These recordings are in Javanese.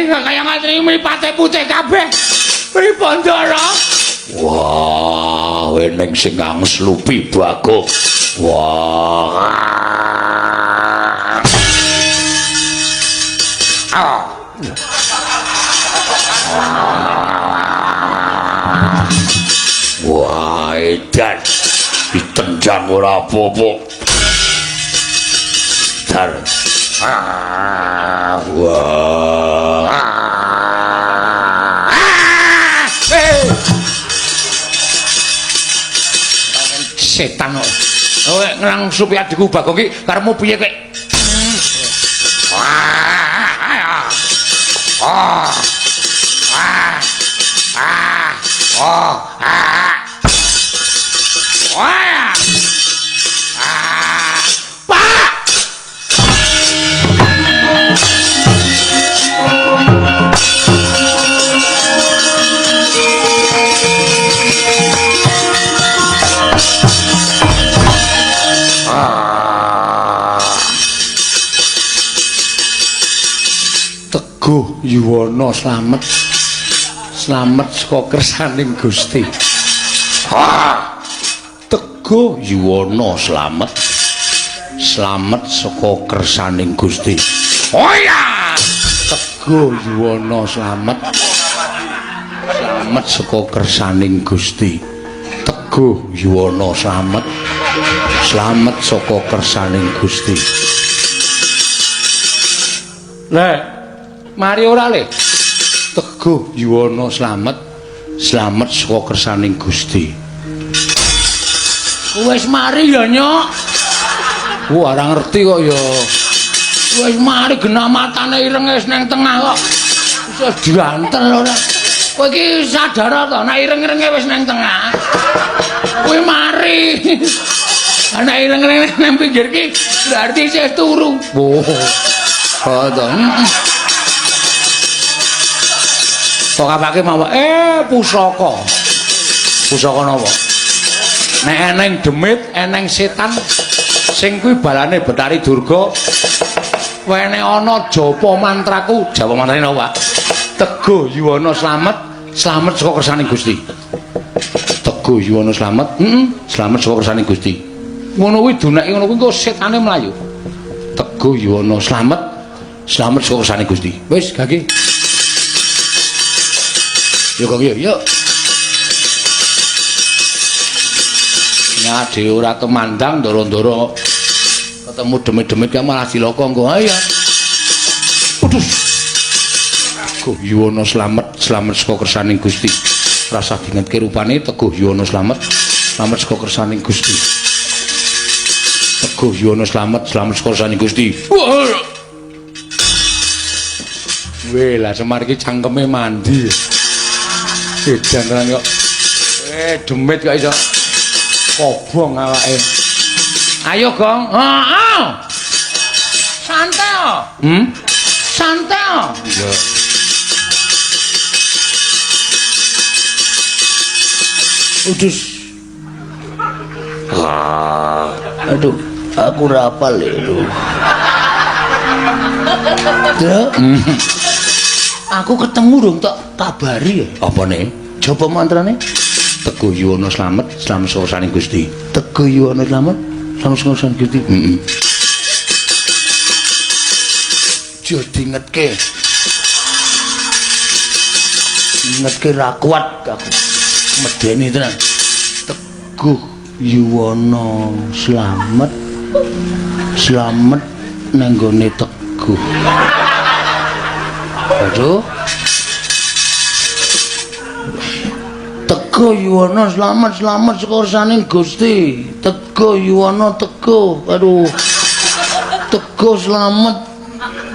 kaya ngatri mripate putih kabeh. Pripun Ndara? Wah, eneng sing ngangslupi bago. Wah. Wah, edan. Ditendang ora apa-apa. Dar. Wah. Setan kok. Oh, nglangsupi adikku Bagong ki karepmu piye kek? Teguh Yuwana slamet. Slamet saka kersaning Gusti. Teguh Yuwana slamet. Slamet saka kersaning Gusti. Oh ya. Teguh Yuwana slamet. Slamet saka kersaning Gusti. Teguh Yuwana slamet. Slamet saka kersaning Gusti. Lah mari ora le. Teguh Yuwana slamet. Slamet saka kersaning Gusti. Wis mari ya, Nyok. Ora ngerti kok ya. Wis mari genah matane ireng wis nang tengah kok. Wis diantel ora. Kowe iki sadar ta nek ireng-irenge wis nang tengah. Kowe mari. Ana ireng-ireng nang pinggir ki berarti isih turu. Oh. Oh, to. Kok kapake mawa pusaka. Pusaka napa? Nek eneng demit, eneng setan sing kuwi balane Betari Durga. Wene ana japa mantraku, japa mantrane napa? Teguh Yuwana slamet, slamet saka kersaning Gusti. Teguh Yuwana slamet, slamet saka kersaning Gusti. Ngono kuwi duneki ngono kuwi engko setane mlayu. Teguh Yuwana slamet, slamet saka kersaning Gusti. Wis, gage. Yuk kok yuk. Ya dhewe ora temandang ndara-ndara ketemu demit-demit ka malah cilaka engko ayo. Putus. Teguh Yuwana slamet, slamet saka kersaning Gusti. Rasa dingetke rupane Teguh Yuwana slamet, slamet saka kersaning Gusti. Teguh Yuwana slamet, slamet saka kersaning Gusti. Weh lah Semar iki cangkeme mandi. Edan kan kok. Demit kok iso kobong awake. Ayo, Gong. Heeh. Santai. Santai. Iya. Udus. Aduh, aku ora apal lho. Aku ketemu dong tak kabari ya. Apa nih? Coba mantrane. Teguh Yuwana slamet, slamet saka kersaning Gusti. Teguh Yuwana slamet, slamet saka kersaning Gusti. Jo dingetke. Dingetke ra kuat aku. Medeni tenan. Teguh Yuwana slamet. Slamet nang gone Teguh. Aduh. Teguh Yuwana slamet saka kersaning Gusti. Teguh Yuwana Teguh. Aduh. Teguh slamet.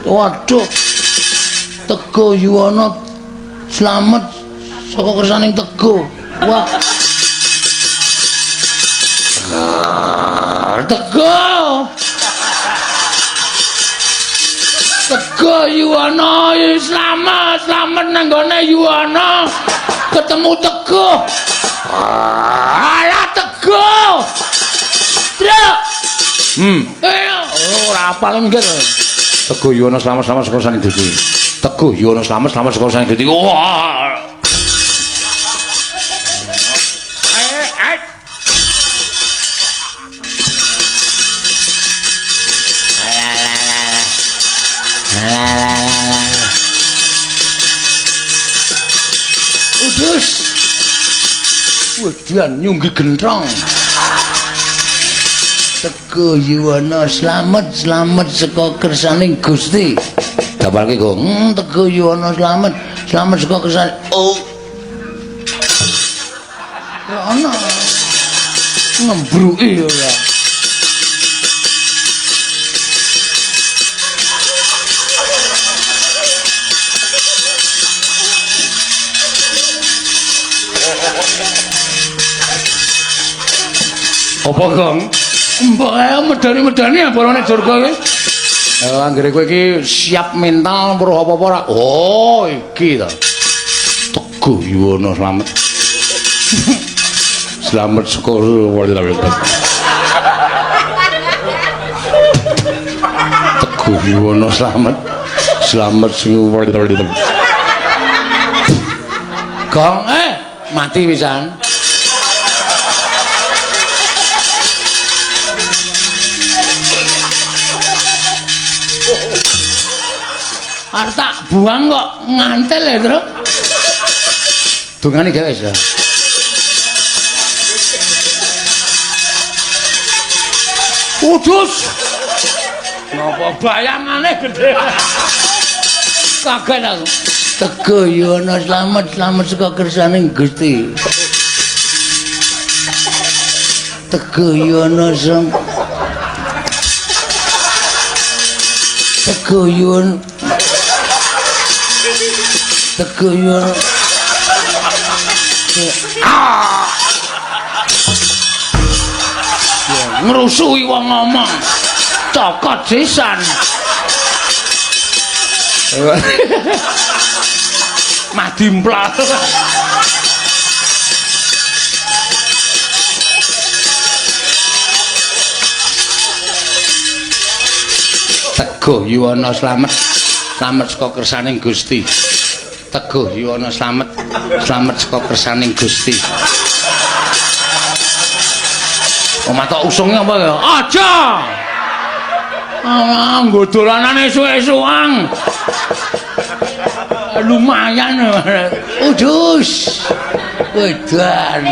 Waduh. Teguh Yuwana slamet saka kersaning Teguh. Wah. Teguh. Teguh Yuwana slamet nang gone Yuwana. Ketemu Teguh. Alah Teguh. Truk. Ora apal nggih. Teguh Yuwana slamet saka kersaning Gusti. Teguh Yono Slamet saka sang Gusti. Wah. Udus. Wedian nyunggi gentrong. Teguh Yono Slamet saka kersaning Gusti. Dapalke kok Teguh Yono Slamet saka kersaning. Oh. Ana ngembruki ora. Apa Kang? Mbok ae medani-medani apa nek Durga iki? Anggere kowe iki siap mental weruh apa-apa ora? Oh, iki to. Teguh Yono Slamet. Slamet sekolah. Teguh Yono Slamet. Slamet sekolah. Kang, mati pisan. Arep tak buang kok ngantel ya, Tru. Dungane gawe wis. Udus. Napa bayangane gedhe. Kaget aku. Teguh Yono Slamet saka kersaning Gusti. Teguh Yono Teguh Yono ngrusui wong ngomong cokot sisan. Madimplah. Teguh Yono Slamet saka kersaning Gusti. Teguh Yono Slamet saka kersaning Gusti. Omah tok usunge apa ya? Aja. Nggo dolanan esuk-esukan. Lumayan. Udus. Wedan.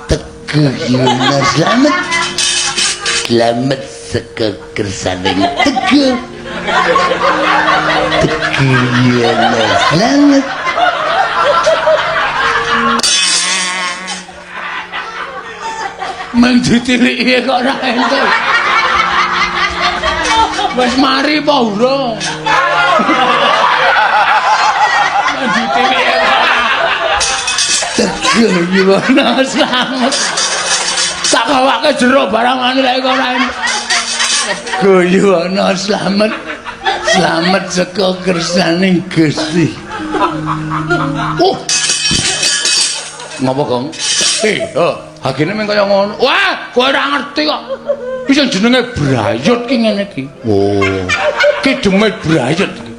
Teguh Yono Slamet saka kersaning Teguh Yono Slamet. Meng ditiliki kok ora entuk. Wis mari apa urung? Meng ditiliki Teguh Yono Slamet. Tak kawake jero barang ngene lek kok ora entuk. Teguh Yono Slamet saka kersaning Gusti. Ngapa, Kang? Hagine meng kaya ngono. Wah, kowe ora ngerti kok. Iki sing jenenge brayut ki ngene iki. Oh. Ki demit brayut iki.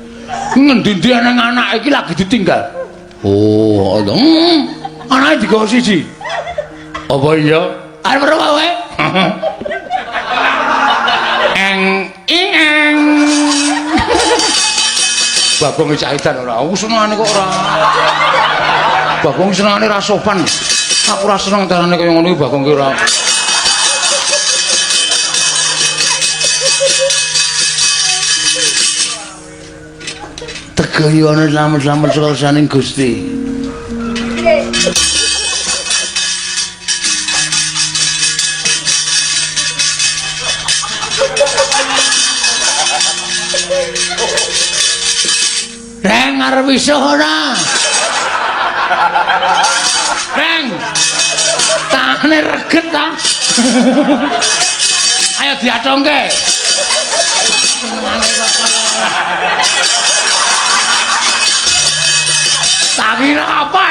Ngendi-endi ana anak iki lagi ditinggal. Oh, anake digawa siji. Apa iya? Arep ora wae. Eng. Bagong caitan ora senengane kok ora. Bagong senengane ra sopan. Aku ora seneng carane kaya ngono iki Bagong ki ora. Teguh Yono Slamet saka kersaning Gusti. Reng arep iso ora? Reng. Tangane reget ta? Ayo diatongke. Tak kira apa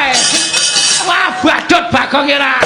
Wah badut Bagong kira.